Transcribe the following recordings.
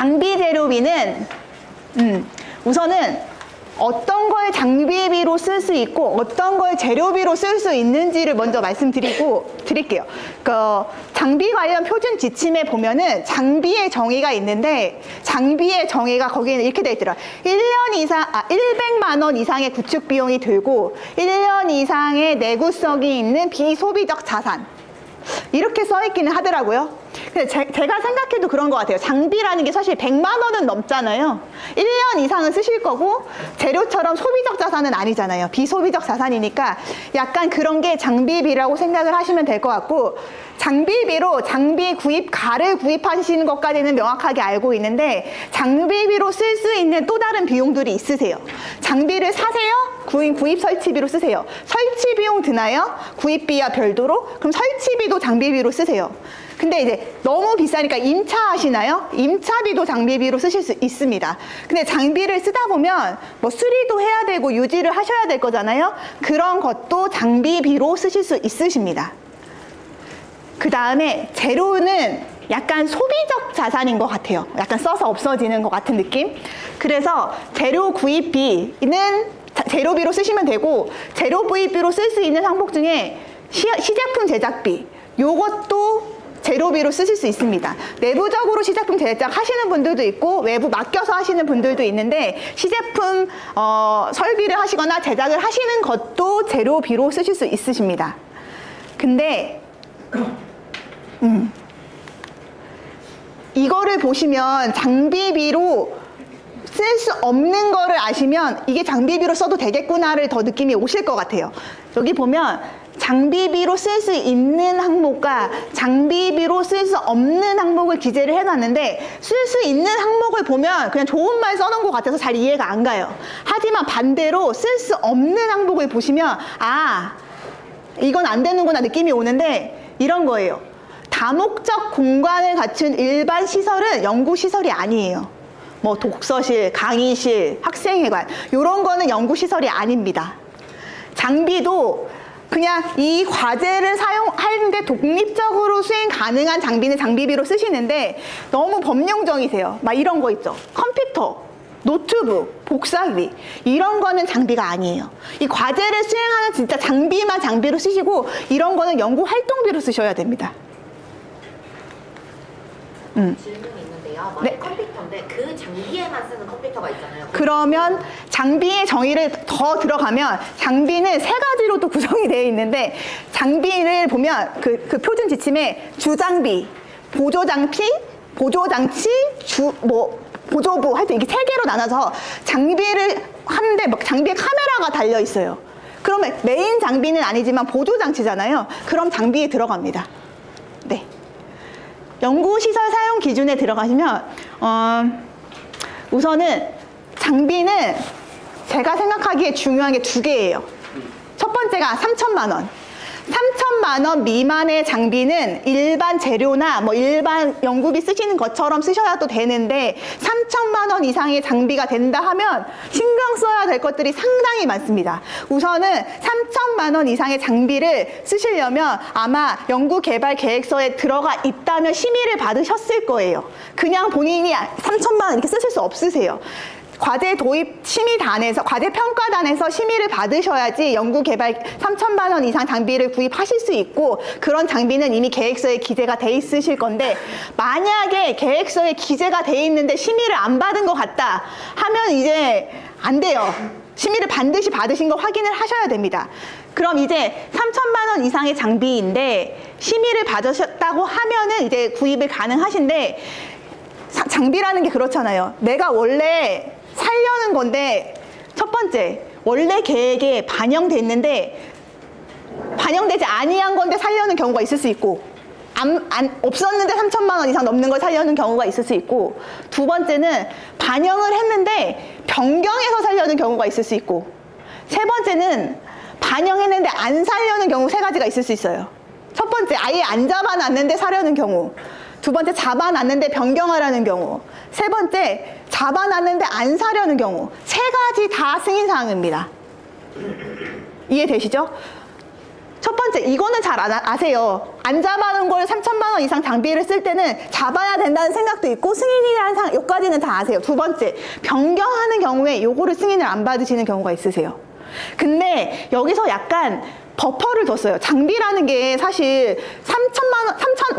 장비 재료비는 우선은 어떤 걸 장비비로 쓸 수 있고 어떤 걸 재료비로 쓸 수 있는지를 먼저 드릴게요. 장비 관련 표준 지침에 보면은 장비의 정의가 있는데 장비의 정의가 거기에는 이렇게 돼 있더라. 100만 원 이상의 구축 비용이 들고 1년 이상의 내구성이 있는 비소비적 자산. 이렇게 써 있기는 하더라고요. 근데 제가 생각해도 그런 것 같아요. 장비라는 게 사실 100만 원은 넘잖아요. 1년 이상은 쓰실 거고 재료처럼 소비적 자산은 아니잖아요. 비소비적 자산이니까 약간 그런 게 장비비라고 생각을 하시면 될 것 같고, 장비비로 장비 구입가를 구입하시는 것까지는 명확하게 알고 있는데 장비비로 쓸 수 있는 또 다른 비용들이 있으세요. 장비를 사세요? 구입 설치비로 쓰세요. 설치 비용 드나요? 구입비와 별도로? 그럼 설치비도 장비비로 쓰세요. 근데 이제 너무 비싸니까 임차하시나요? 임차비도 장비비로 쓰실 수 있습니다. 근데 장비를 쓰다 보면 뭐 수리도 해야 되고 유지를 하셔야 될 거잖아요. 그런 것도 장비비로 쓰실 수 있으십니다. 그 다음에 재료는 약간 소비적 자산인 것 같아요. 약간 써서 없어지는 것 같은 느낌? 그래서 재료 구입비는 재료비로 쓰시면 되고, 재료 구입비로 쓸 수 있는 항목 중에 시제품 제작비, 요것도 재료비로 쓰실 수 있습니다. 내부적으로 시제품 제작 하시는 분들도 있고 외부 맡겨서 하시는 분들도 있는데, 시제품 설비를 하시거나 제작을 하시는 것도 재료비로 쓰실 수 있으십니다. 근데 이거를 보시면 장비비로 쓸 수 없는 거를 아시면 이게 장비비로 써도 되겠구나를 더 느낌이 오실 것 같아요. 여기 보면 장비비로 쓸 수 있는 항목과 장비비로 쓸 수 없는 항목을 기재를 해놨는데, 쓸 수 있는 항목을 보면 그냥 좋은 말 써놓은 것 같아서 잘 이해가 안 가요. 하지만 반대로 쓸 수 없는 항목을 보시면 아, 이건 안 되는구나 느낌이 오는데, 이런 거예요. 다목적 공간을 갖춘 일반 시설은 연구시설이 아니에요. 뭐 독서실, 강의실, 학생회관 이런 거는 연구시설이 아닙니다. 장비도 그냥 이 과제를 사용하는데 독립적으로 수행 가능한 장비는 장비비로 쓰시는데, 너무 법령적이세요. 막 이런 거 있죠. 컴퓨터, 노트북, 복사기 이런 거는 장비가 아니에요. 이 과제를 수행하는 진짜 장비만 장비로 쓰시고, 이런 거는 연구 활동비로 쓰셔야 됩니다. 질문이 있는데요. 만약 네. 컴퓨터인데 그 장비에만 쓰는 컴퓨터가 있잖아요. 그러면 장비의 정의를 더 들어가면 장비는 세 가지로 또 구성이 되어 있는데, 장비를 보면 그 표준 지침에 주장비, 보조장치, 보조부 하여튼 이게 세 개로 나눠서 장비를 하는데 막 장비에 카메라가 달려 있어요. 그러면 메인 장비는 아니지만 보조장치잖아요. 그럼 장비에 들어갑니다. 네. 연구시설 사용 기준에 들어가시면 우선은 장비는 제가 생각하기에 중요한 게 두 개예요. 첫 번째가 3천만 원. 3천만 원 미만의 장비는 일반 재료나 뭐 일반 연구비 쓰시는 것처럼 쓰셔도 되는데, 3천만 원 이상의 장비가 된다 하면 신경 써야 될 것들이 상당히 많습니다. 우선은 3천만 원 이상의 장비를 쓰시려면 아마 연구개발 계획서에 들어가 있다면 심의를 받으셨을 거예요. 그냥 본인이 3천만 원 이렇게 쓰실 수 없으세요. 과제 도입 심의단에서, 과제 평가단에서 심의를 받으셔야지 연구개발 3천만 원 이상 장비를 구입하실 수 있고, 그런 장비는 이미 계획서에 기재가 돼 있으실 건데, 만약에 계획서에 기재가 돼 있는데 심의를 안 받은 것 같다 하면 이제 안 돼요. 심의를 반드시 받으신 거 확인을 하셔야 됩니다. 그럼 이제 3천만 원 이상의 장비인데 심의를 받으셨다고 하면은 이제 구입이 가능하신데, 장비라는 게 그렇잖아요. 내가 원래 살려는 건데, 첫 번째, 원래 계획에 반영됐는데 반영되지 아니한 건데 살려는 경우가 있을 수 있고, 없었는데 3천만 원 이상 넘는 걸 살려는 경우가 있을 수 있고, 두 번째는 반영을 했는데 변경해서 살려는 경우가 있을 수 있고, 세 번째는 반영했는데 안 살려는 경우 세 가지가 있을 수 있어요. 첫 번째, 아예 안 잡아놨는데 사려는 경우. 두 번째, 잡아놨는데 변경하라는 경우. 세 번째, 잡아놨는데 안 사려는 경우. 세 가지 다 승인사항입니다. 이해되시죠? 첫 번째, 이거는 잘 아세요. 안 잡아놓은 걸 3천만 원 이상 장비를 쓸 때는 잡아야 된다는 생각도 있고 승인이라는 여기까지는 다 아세요. 두 번째, 변경하는 경우에 요거를 승인을 안 받으시는 경우가 있으세요. 근데 여기서 약간 버퍼를 뒀어요. 장비라는 게 사실 4천만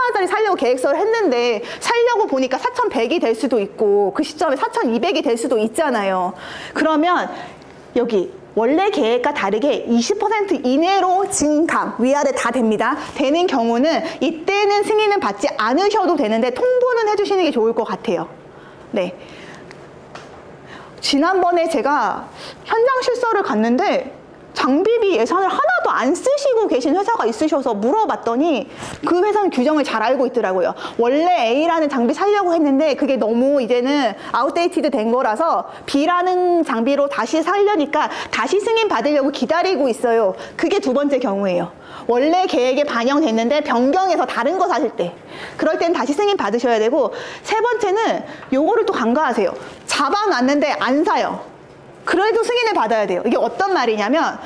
원짜리 살려고 계획서를 했는데 살려고 보니까 4,100이 될 수도 있고 그 시점에 4,200이 될 수도 있잖아요. 그러면 여기 원래 계획과 다르게 20% 이내로 증감, 위아래 다 됩니다. 되는 경우는 이때는 승인은 받지 않으셔도 되는데 통보는 해주시는 게 좋을 것 같아요. 네. 지난번에 제가 현장 실서를 갔는데 장비비 예산을 하나도 안 쓰시고 계신 회사가 있으셔서 물어봤더니 그 회사는 규정을 잘 알고 있더라고요. 원래 A라는 장비 사려고 했는데 그게 너무 이제는 아웃데이티드 된 거라서 B라는 장비로 다시 사려니까 다시 승인 받으려고 기다리고 있어요. 그게 두 번째 경우예요. 원래 계획에 반영됐는데 변경해서 다른 거 사실 때 그럴 때는 다시 승인 받으셔야 되고, 세 번째는 요거를 또 간과하세요. 잡아놨는데 안 사요. 그래도 승인을 받아야 돼요. 이게 어떤 말이냐면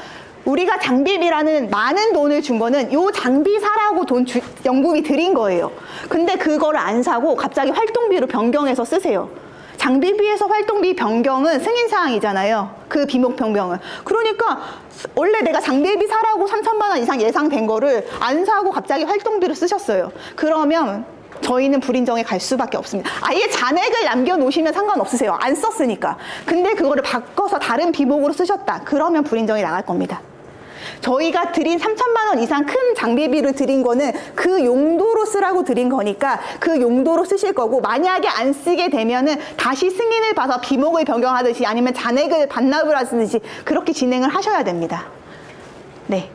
우리가 장비비라는 많은 돈을 준 거는 요 장비 사라고 연구비 드린 거예요. 근데 그거를 안 사고 갑자기 활동비로 변경해서 쓰세요. 장비비에서 활동비 변경은 승인사항이잖아요. 그 비목 변경은. 그러니까 원래 내가 장비비 사라고 3천만 원 이상 예상된 거를 안 사고 갑자기 활동비로 쓰셨어요. 그러면 저희는 불인정에 갈 수밖에 없습니다. 아예 잔액을 남겨놓으시면 상관없으세요. 안 썼으니까. 근데 그거를 바꿔서 다른 비목으로 쓰셨다. 그러면 불인정이 나갈 겁니다. 저희가 드린 3천만 원 이상 큰 장비비를 드린 거는 그 용도로 쓰라고 드린 거니까 그 용도로 쓰실 거고, 만약에 안 쓰게 되면은 다시 승인을 봐서 비목을 변경하듯이 아니면 잔액을 반납을 하듯이 그렇게 진행을 하셔야 됩니다. 네.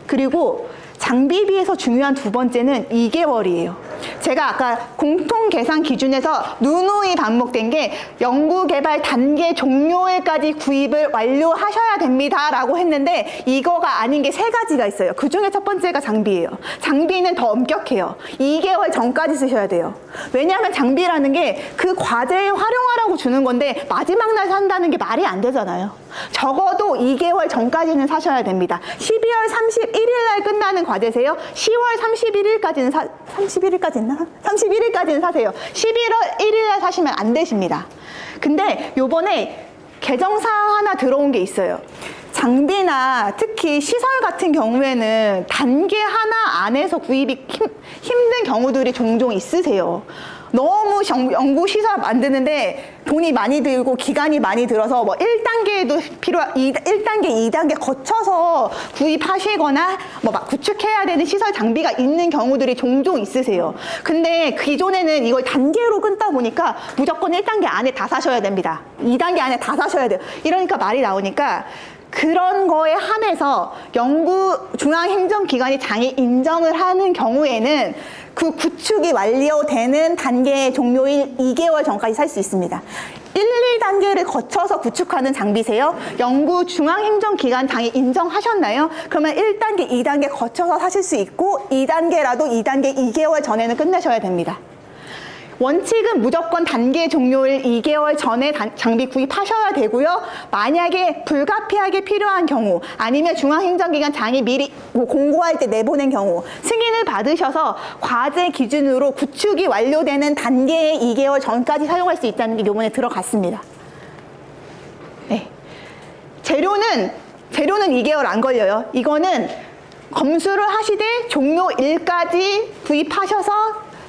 그리고 장비비에서 중요한 두 번째는 2개월이에요. 제가 아까 공통 계산 기준에서 누누이 반복된 게 연구개발 단계 종료일까지 구입을 완료하셔야 됩니다 라고 했는데 이거가 아닌 게 세 가지가 있어요. 그 중에 첫 번째가 장비예요. 장비는 더 엄격해요. 2개월 전까지 쓰셔야 돼요. 왜냐하면 장비라는 게 그 과제에 활용하라고 주는 건데 마지막 날 산다는 게 말이 안 되잖아요. 적어도 2개월 전까지는 사셔야 됩니다. 12월 31일 날 끝나는 과제세요. 10월 31일까지는 31일까지 있나? 31일까지는 사세요. 11월 1일 날 사시면 안 되십니다. 근데 요번에 개정사항 하나 들어온 게 있어요. 장비나 특히 시설 같은 경우에는 단계 하나 안에서 구입이 힘든 경우들이 종종 있으세요. 너무 연구시설 만드는데 돈이 많이 들고 기간이 많이 들어서 뭐 1단계에도 1단계, 2단계 거쳐서 구입하시거나 뭐 막 구축해야 되는 시설 장비가 있는 경우들이 종종 있으세요. 근데 기존에는 이걸 단계로 끊다 보니까 무조건 1단계 안에 다 사셔야 됩니다. 2단계 안에 다 사셔야 돼요. 이러니까 말이 나오니까 그런 거에 한해서 중앙행정기관이 장애 인정을 하는 경우에는 그 구축이 완료되는 단계 종료일 2개월 전까지 살 수 있습니다. 1, 2단계를 거쳐서 구축하는 장비세요. 중앙행정기관 장애 인정하셨나요? 그러면 1단계, 2단계 거쳐서 사실 수 있고 2단계라도 2단계 2개월 전에는 끝내셔야 됩니다. 원칙은 무조건 단계 종료일 2개월 전에 장비 구입하셔야 되고요. 만약에 불가피하게 필요한 경우 아니면 중앙행정기관 장이 미리 공고할 때 내보낸 경우 승인을 받으셔서 과제 기준으로 구축이 완료되는 단계의 2개월 전까지 사용할 수 있다는 게 이번에 들어갔습니다. 네. 재료는 2개월 안 걸려요. 이거는 검수를 하시되 종료일까지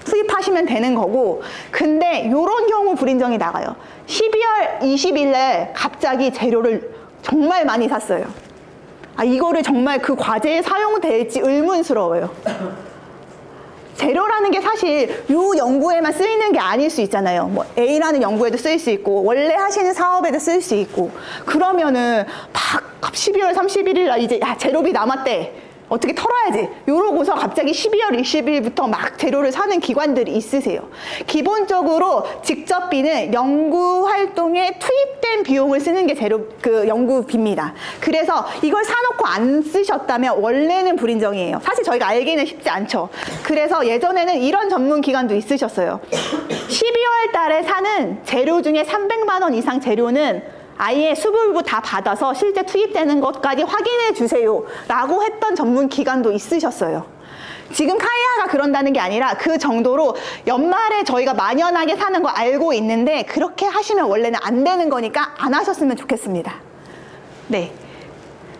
투입하시면 되는 거고, 근데 요런 경우 불인정이 나가요. 12월 20일에 갑자기 재료를 정말 많이 샀어요. 이거를 정말 그 과제에 사용될지 의문스러워요. 재료라는 게 사실 요 연구에만 쓰이는 게 아닐 수 있잖아요. 뭐 A라는 연구에도 쓰일 수 있고 원래 하시는 사업에도 쓰일 수 있고, 그러면은 막 12월 31일 날 이제 재료비 남았대. 어떻게 털어야지 이러고서 갑자기 12월 20일부터 막 재료를 사는 기관들이 있으세요. 기본적으로 직접비는 연구활동에 투입된 비용을 쓰는 게 연구비입니다. 그래서 이걸 사놓고 안 쓰셨다면 원래는 불인정이에요. 사실 저희가 알기는 쉽지 않죠. 그래서 예전에는 이런 전문기관도 있으셨어요. 12월 달에 사는 재료 중에 300만 원 이상 재료는 아예 수불부 다 받아서 실제 투입되는 것까지 확인해 주세요 라고 했던 전문 기관도 있으셨어요. 지금 카이아가 그런다는 게 아니라 그 정도로 연말에 저희가 만연하게 사는 거 알고 있는데 그렇게 하시면 원래는 안 되는 거니까 안 하셨으면 좋겠습니다. 네.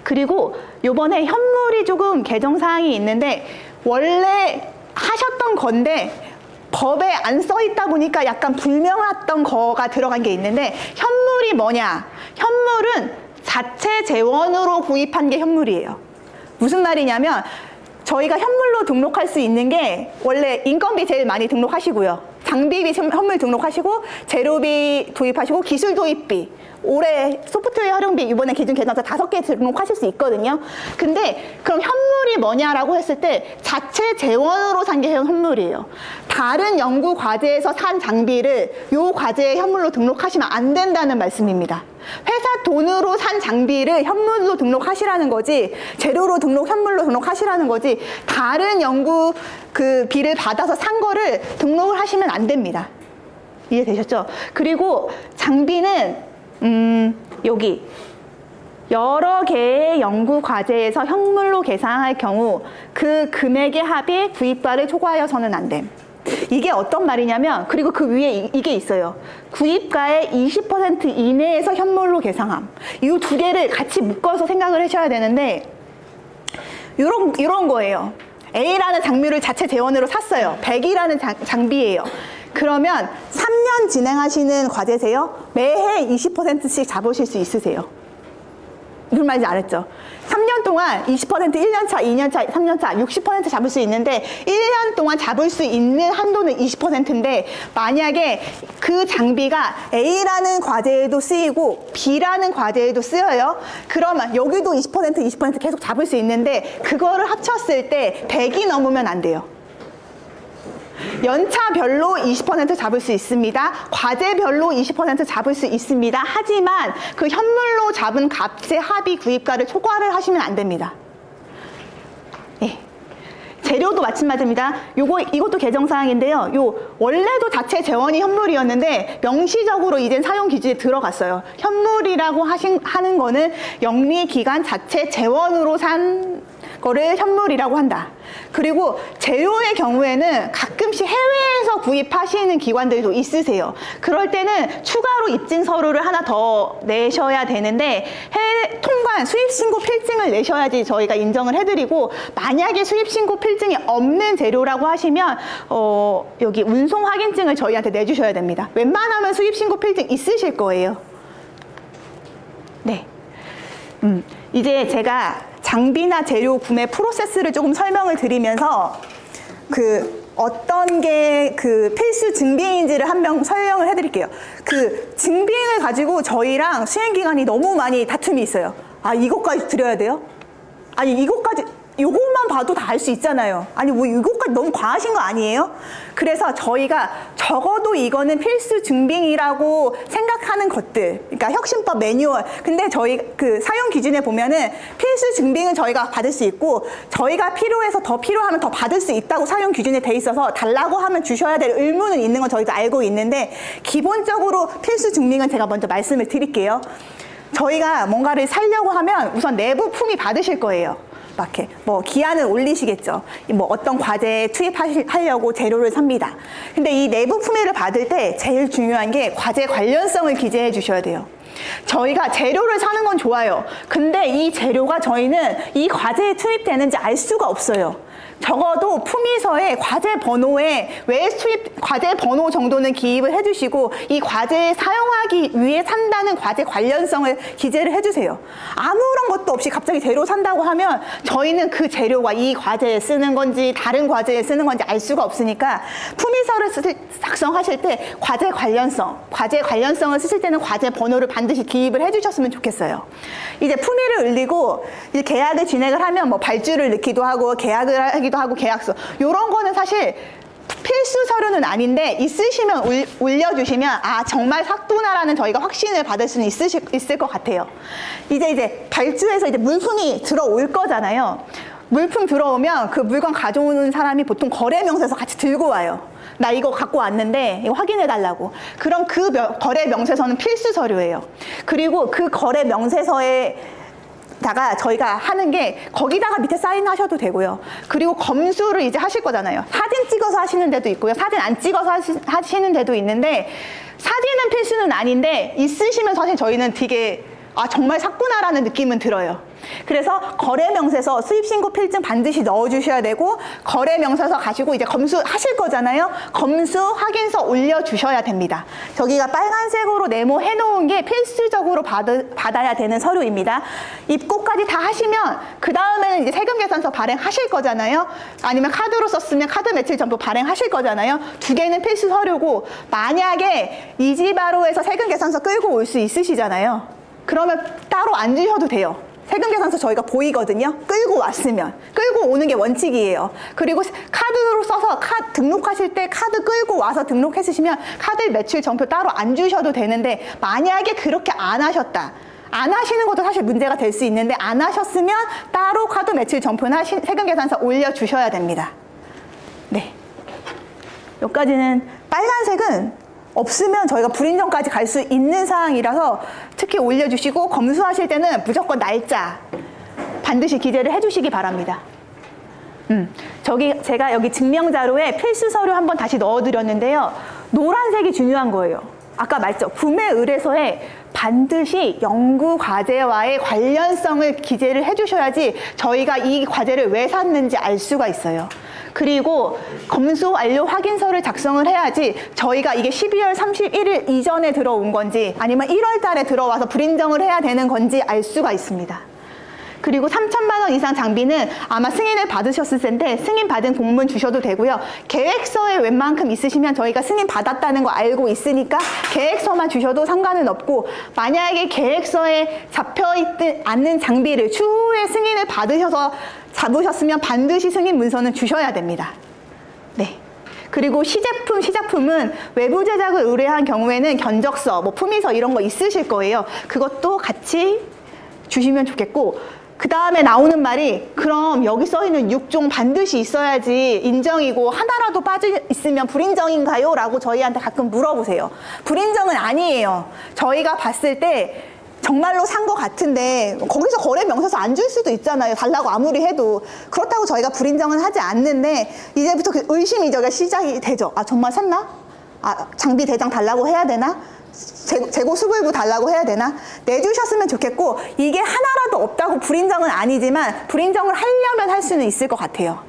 그리고 요번에 현물이 조금 개정사항이 있는데 원래 하셨던 건데 법에 안 써 있다 보니까 약간 불명확했던 거가 들어간 게 있는데 현물이 뭐냐? 현물은 자체 재원으로 구입한 게 현물이에요. 무슨 말이냐면 저희가 현물로 등록할 수 있는 게 원래 인건비 제일 많이 등록하시고요. 장비비 현물 등록하시고 재료비 도입하시고 기술 도입비 올해 소프트웨어 활용비 이번에 기준 계산서 5개 등록하실 수 있거든요. 근데 그럼 현물이 뭐냐라고 했을 때 자체 재원으로 산 게 현물이에요. 다른 연구 과제에서 산 장비를 요 과제에 현물로 등록하시면 안 된다는 말씀입니다. 회사 돈으로 산 장비를 현물로 등록하시라는 거지 재료로 현물로 등록하시라는 거지 다른 연구 그 비를 받아서 산 거를 등록을 하시면 안 됩니다. 이해되셨죠? 그리고 장비는 여기 여러 개의 연구 과제에서 현물로 계산할 경우 그 금액의 합이 구입가를 초과하여서는 안 됨. 이게 어떤 말이냐면 그리고 그 위에 이게 있어요. 구입가의 20% 이내에서 현물로 계상함. 이 두 개를 같이 묶어서 생각을 하셔야 되는데 이런 거예요. A라는 장비를 자체 재원으로 샀어요. 100이라는 장비예요. 그러면 3년 진행하시는 과제세요. 매해 20%씩 잡으실 수 있으세요. 무슨 말인지 알았죠? 3년 동안 20%, 1년차, 2년차, 3년차 60% 잡을 수 있는데 1년 동안 잡을 수 있는 한도는 20%인데 만약에 그 장비가 A라는 과제에도 쓰이고 B라는 과제에도 쓰여요. 그러면 여기도 20% 계속 잡을 수 있는데 그거를 합쳤을 때 100이 넘으면 안 돼요. 연차별로 20% 잡을 수 있습니다. 과제별로 20% 잡을 수 있습니다. 하지만 그 현물로 잡은 값의 합의 구입가를 초과를 하시면 안 됩니다. 예. 재료도 마찬가지입니다. 이것도 개정사항인데요. 원래도 자체 재원이 현물이었는데 명시적으로 이젠 사용 기준에 들어갔어요. 현물이라고 하는 거는 영리기관 자체 재원으로 산 거를 현물이라고 한다. 그리고 재료의 경우에는 가끔씩 해외에서 구입하시는 기관들도 있으세요. 그럴 때는 추가로 입증 서류를 하나 더 내셔야 되는데 해외 통관 수입신고 필증을 내셔야지 저희가 인정을 해드리고 만약에 수입신고 필증이 없는 재료라고 하시면 여기 운송 확인증을 저희한테 내주셔야 됩니다. 웬만하면 수입신고 필증 있으실 거예요. 네. 이제 제가 장비나 재료 구매 프로세스를 조금 설명을 드리면서 어떤 게 필수 증빙인지를 한 명 설명을 해드릴게요. 증빙을 가지고 저희랑 수행기관이 너무 많이 다툼이 있어요. 아, 이것까지 드려야 돼요? 아니, 요것만 봐도 다 알 수 있잖아요. 아니, 뭐 이것까지 너무 과하신 거 아니에요? 그래서 저희가 적어도 이거는 필수 증빙이라고 생각하는 것들, 그러니까 혁신법 매뉴얼. 근데 저희 사용 기준에 보면은 필수 증빙은 저희가 받을 수 있고 저희가 필요해서 더 필요하면 더 받을 수 있다고 사용 기준에 돼 있어서 달라고 하면 주셔야 될 의무는 있는 건 저희도 알고 있는데 기본적으로 필수 증빙은 제가 먼저 말씀을 드릴게요. 저희가 뭔가를 살려고 하면 우선 내부 품위 받으실 거예요. 이렇게 기한을 올리시겠죠. 어떤 과제에 투입하려고 재료를 삽니다. 근데 이 내부 품위를 받을 때 제일 중요한 게 과제 관련성을 기재해 주셔야 돼요. 저희가 재료를 사는 건 좋아요. 근데 이 재료가 저희는 이 과제에 투입되는지 알 수가 없어요. 적어도 품위서에 과제 번호에 왜 과제 번호 정도는 기입을 해주시고 이 과제에 사용하기 위해 산다는 과제 관련성을 기재를 해주세요. 아무런 것도 없이 갑자기 재료 산다고 하면 저희는 그 재료가 이 과제에 쓰는 건지 다른 과제에 쓰는 건지 알 수가 없으니까 품위서를 작성하실 때 과제 관련성을 쓰실 때는 과제 번호를 반드시 기입을 해주셨으면 좋겠어요. 이제 품위를 올리고 이제 계약을 진행을 하면 발주를 넣기도 하고 계약을 하기도 하고 계약서 이런 거는 사실 필수 서류는 아닌데 있으시면 올려주시면 정말 삭도나라는 저희가 확신을 받을 수는 있을 것 같아요. 이제 발주해서 이제 물품이 들어올 거잖아요. 물품 들어오면 그 물건 가져오는 사람이 보통 거래 명세서 같이 들고 와요. 나 이거 갖고 왔는데 이거 확인해 달라고. 그럼 그 거래 명세서는 필수 서류예요. 그리고 그 거래 명세서에 다가 저희가 하는 게 거기다가 밑에 사인하셔도 되고요. 그리고 검수를 이제 하실 거잖아요. 사진 찍어서 하시는 데도 있고요. 사진 안 찍어서 하시는 데도 있는데 사진은 필수는 아닌데 있으시면 사실 저희는 되게 아 정말 샀구나라는 느낌은 들어요. 그래서 거래 명세서 수입 신고 필증 반드시 넣어주셔야 되고 거래 명세서 가지고 이제 검수하실 거잖아요. 검수 확인서 올려주셔야 됩니다. 저기가 빨간색으로 네모해 놓은 게 필수적으로 받아야 되는 서류입니다. 입고까지 다 하시면 그 다음에는 이제 세금 계산서 발행하실 거잖아요. 아니면 카드로 썼으면 카드 매출 점포 발행하실 거잖아요. 두 개는 필수 서류고 만약에 이지바로에서 세금 계산서 끌고 올 수 있으시잖아요. 그러면 따로 안 주셔도 돼요. 세금 계산서 저희가 보이거든요. 끌고 왔으면. 끌고 오는 게 원칙이에요. 그리고 카드로 써서 등록하실 때 카드 끌고 와서 등록했으시면 카드 매출 전표 따로 안 주셔도 되는데 만약에 그렇게 안 하셨다. 안 하시는 것도 사실 문제가 될 수 있는데 안 하셨으면 따로 카드 매출 전표나 세금 계산서 올려주셔야 됩니다. 네. 여기까지는 빨간색은 없으면 저희가 불인정까지 갈 수 있는 사항이라서 특히 올려주시고 검수하실 때는 무조건 날짜 반드시 기재를 해주시기 바랍니다. 제가 여기 증명자료에 필수 서류 한번 다시 넣어드렸는데요. 노란색이 중요한 거예요. 아까 말했죠. 구매 의뢰서에 반드시 연구 과제와의 관련성을 기재를 해주셔야지 저희가 이 과제를 왜 샀는지 알 수가 있어요. 그리고 검수 완료 확인서를 작성을 해야지 저희가 이게 12월 31일 이전에 들어온 건지 아니면 1월 달에 들어와서 불인정을 해야 되는 건지 알 수가 있습니다. 그리고 3,000만 원 이상 장비는 아마 승인을 받으셨을 텐데 승인 받은 공문 주셔도 되고요. 계획서에 웬만큼 있으시면 저희가 승인 받았다는 거 알고 있으니까 계획서만 주셔도 상관은 없고 만약에 계획서에 잡혀있지 않는 장비를 추후에 승인을 받으셔서 잡으셨으면 반드시 승인 문서는 주셔야 됩니다. 네. 그리고 시작품은 외부 제작을 의뢰한 경우에는 견적서, 품위서 이런 거 있으실 거예요. 그것도 같이 주시면 좋겠고 그 다음에 나오는 말이 그럼 여기 써있는 6종 반드시 있어야지 인정이고 하나라도 빠져 있으면 불인정인가요? 라고 저희한테 가끔 물어보세요. 불인정은 아니에요. 저희가 봤을 때 정말로 산 거 같은데 거기서 거래 명세서 안 줄 수도 있잖아요. 달라고 아무리 해도. 그렇다고 저희가 불인정은 하지 않는데 이제부터 그 의심이저가 시작이 되죠. 아 정말 샀나? 아 장비 대장 달라고 해야 되나? 재고 수불부 달라고 해야 되나? 내주셨으면 좋겠고 이게 하나라도 없다고 불인정은 아니지만 불인정을 하려면 할 수는 있을 것 같아요.